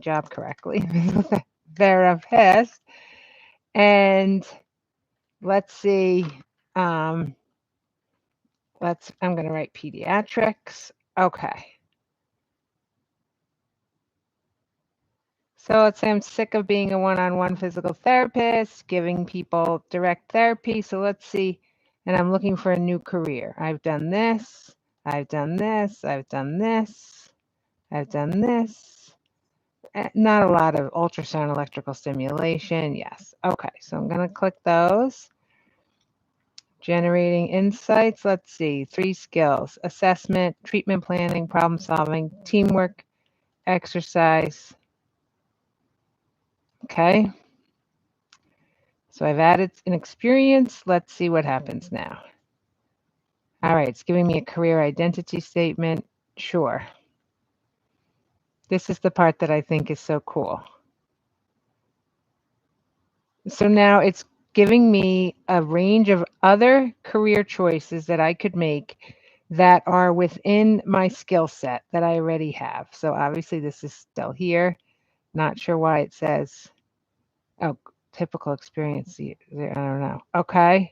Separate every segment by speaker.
Speaker 1: job correctly. Therapist. And let's see. Um, I'm going to write pediatrics. Okay. So let's say I'm sick of being a one-on-one physical therapist, giving people direct therapy. So let's see. And I'm looking for a new career. I've done this. I've done this. I've done this. I've done this. Not a lot of ultrasound electrical stimulation. Yes. Okay. So I'm going to click those. Generating insights. Let's see. 3 skills: assessment, treatment planning, problem solving, teamwork, exercise. Okay. So I've added an experience. Let's see what happens now. All right. It's giving me a career identity statement. Sure. This is the part that I think is so cool. So now it's giving me a range of other career choices that I could make that are within my skill set that I already have. So obviously this is still here. Not sure why it says, oh, typical experience. I don't know. Okay.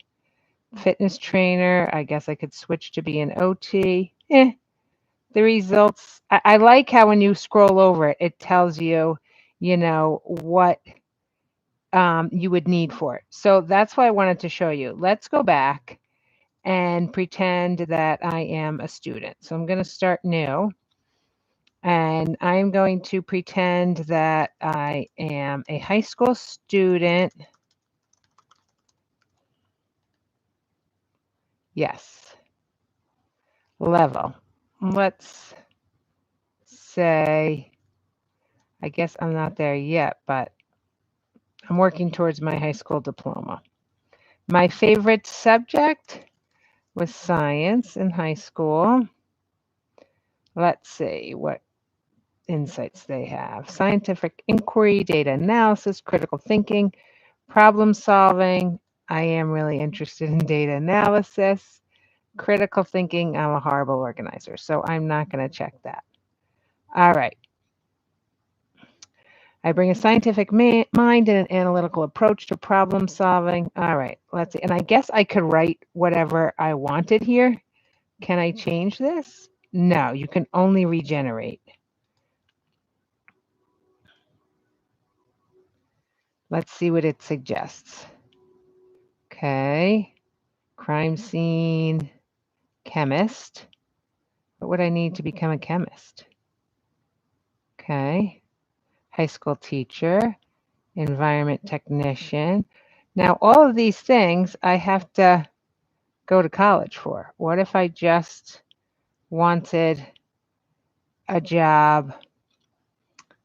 Speaker 1: Fitness trainer. I guess I could switch to be an OT. The results. I like how when you scroll over it, it tells you, what you would need for it. So that's why I wanted to show you. Let's go back and pretend that I am a student. So I'm going to start new. And I'm going to pretend that I am a high school student. Yes. Level. Let's say, I guess I'm not there yet, but I'm working towards my high school diploma. My favorite subject was science in high school. Let's see what insights they have: scientific inquiry, data analysis, critical thinking, problem solving. I am really interested in data analysis. Critical thinking, I'm a horrible organizer, so I'm not going to check that. All right. I bring a scientific mind and an analytical approach to problem solving. All right, let's see. And I guess I could write whatever I wanted here. Can I change this? No, you can only regenerate. Let's see what it suggests. Okay. Crime scene, chemist. What would I need to become a chemist? Okay. High school teacher, environment technician. Now, all of these things I have to go to college for. What if I just wanted a job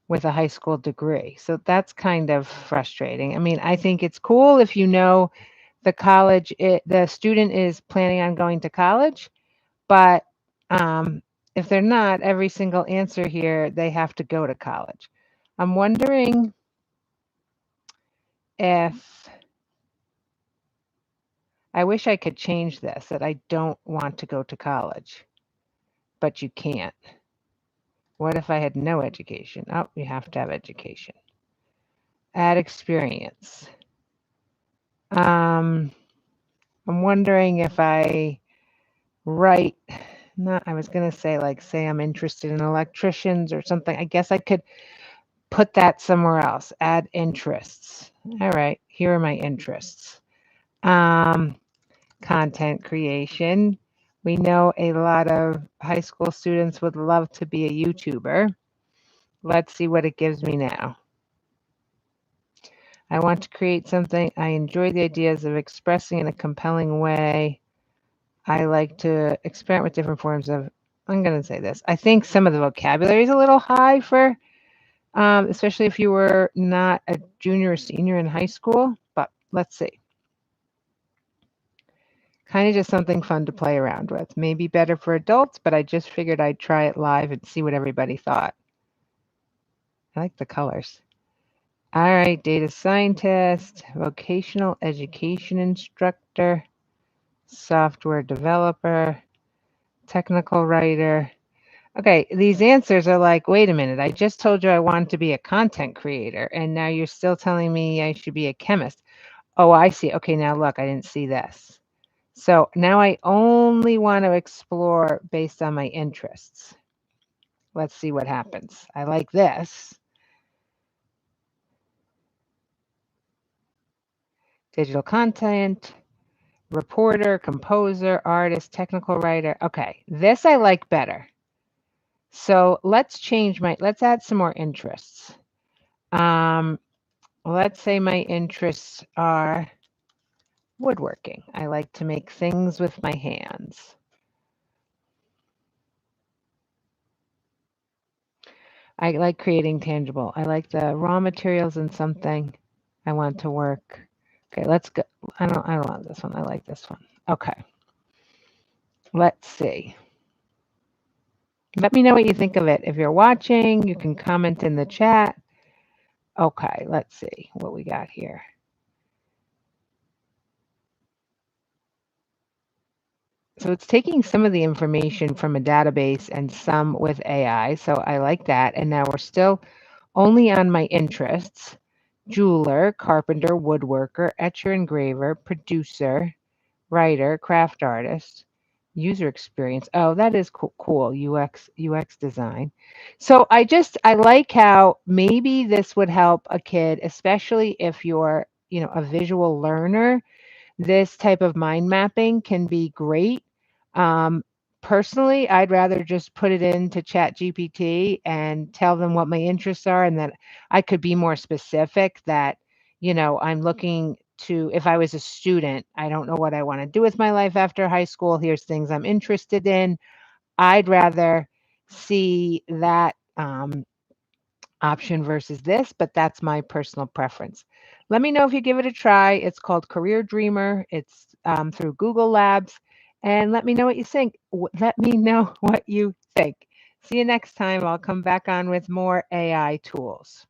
Speaker 1: with a high school degree? So that's kind of frustrating. I mean, I think it's cool if you know the student is planning on going to college, but if they're not, every single answer here, they have to go to college. I'm wondering if I wish I could change this, that I don't want to go to college, but you can't. What if I had no education? Oh, you have to have education. Add experience. I'm wondering if I write, not, I was going to say, like, say I'm interested in electricians or something. I guess I could put that somewhere else. Add interests. All right, here are my interests. Content creation. We know a lot of high school students would love to be a YouTuber. Let's see what it gives me now. I want to create something. I enjoy the ideas of expressing in a compelling way. I like to experiment with different forms of, I'm going to say this. I think some of the vocabulary is a little high for, especially if you were not a junior or senior in high school, but let's see. Kind of just something fun to play around with. Maybe better for adults, but I just figured I'd try it live and see what everybody thought. I like the colors. All right, data scientist, vocational education instructor, software developer, technical writer. Okay, these answers are like, wait a minute, I just told you I wanted to be a content creator, and now you're still telling me I should be a chemist. Oh, I see. Okay, now look, I didn't see this. So now I only want to explore based on my interests. Let's see what happens. I like this. Digital content, reporter, composer, artist, technical writer. Okay, this I like better. So let's add some more interests. Um, let's say my interests are woodworking. I like to make things with my hands. I like creating tangible. I like the raw materials in something I want to work. Okay, let's go. I don't want this one. I like this one. Okay. Let's see. Let me know what you think of it. If you're watching, you can comment in the chat. Okay, let's see what we got here. So it's taking some of the information from a database and some with AI. So I like that. And now we're still only on my interests: jeweler, carpenter, woodworker, etcher, engraver, producer, writer, craft artist, user experience. Oh, that is cool. UX design. So I like how maybe this would help a kid, especially if you're, a visual learner. This type of mind mapping can be great. Um, Personally, I'd rather just put it into Chat GPT and tell them what my interests are, and that I could be more specific that, I'm looking to, if I was a student, I don't know what I want to do with my life after high school. Here's things I'm interested in. I'd rather see that option versus this, but that's my personal preference. Let me know if you give it a try. It's called Career Dreamer. It's through Google Labs, and let me know what you think. Let me know what you think. See you next time. I'll come back on with more AI tools.